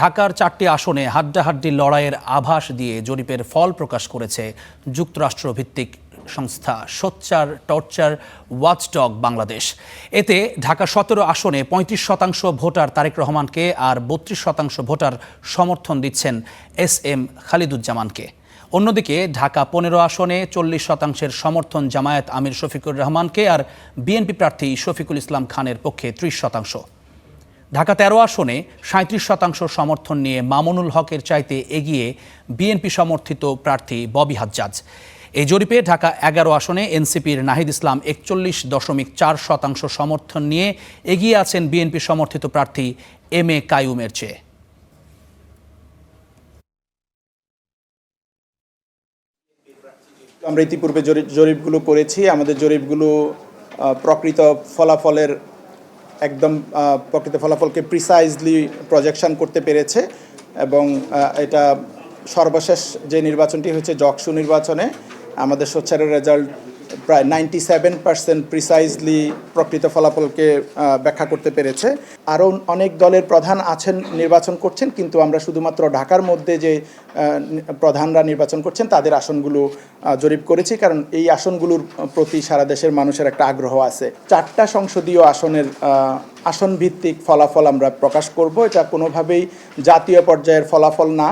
ঢাকার 4টি আসনে হাড্ডাহাড্ডি লড়াইয়ের আভাস দিয়ে জরিপের ফল প্রকাশ করেছে যুক্তরাষ্ট্রভিত্তিক সংস্থা সোচ্চার টর্চার ওয়াচডগ বাংলাদেশ। এতে ঢাকা 17 আসনে 35% ভোটার তারেক রহমানকে আর 32% ভোটার সমর্থন দিচ্ছেন SM খালিদুজ্জামানকে। অন্যদিকে ঢাকা 15 আসনে 40% সমর্থন জামায়াত আমির শফিকুর রহমানকে আর বিএনপি প্রার্থী শফিকুল ইসলাম খানের পক্ষে 30%। ঢাকা 13 আসনে 37% সমর্থন নিয়ে মামুনুল হকের চাইতে এগিয়ে বিএনপি সমর্থিত প্রার্থী ববি হাজ্জাজ। এই জরিপে ঢাকা 11 আসনে এনসিপির নাহিদ ইসলাম 41.4% সমর্থন নিয়ে এগিয়ে আছেন বিএনপি সমর্থিত প্রার্থী MA কাইয়ুমের চেয়ে। আমরা ইতিপূর্বে জরিপগুলো করেছি। আমাদের জরিপগুলো প্রকৃত ফলাফলকে প্রিসাইজলি প্রজেকশন করতে পেরেছে এবং এটা সর্বশেষ যে নির্বাচনটি হয়েছে জকসু নির্বাচনে আমাদের সোচ্চারের রেজাল্ট প্রায় 97% প্রিসাইজলি প্রকৃত ফলাফলকে ব্যাখ্যা করতে পেরেছে। আরও অনেক দলের প্রধান আছেন, নির্বাচন করছেন, কিন্তু আমরা শুধুমাত্র ঢাকার মধ্যে যে প্রধানরা নির্বাচন করছেন তাদের আসনগুলো জরিপ করেছি, কারণ এই আসনগুলোর প্রতি সারা দেশের মানুষের একটা আগ্রহ আছে। 4টা সংসদীয় আসনের আসনভিত্তিক ফলাফল আমরা প্রকাশ করব। এটা কোনোভাবেই জাতীয় পর্যায়ের ফলাফল না।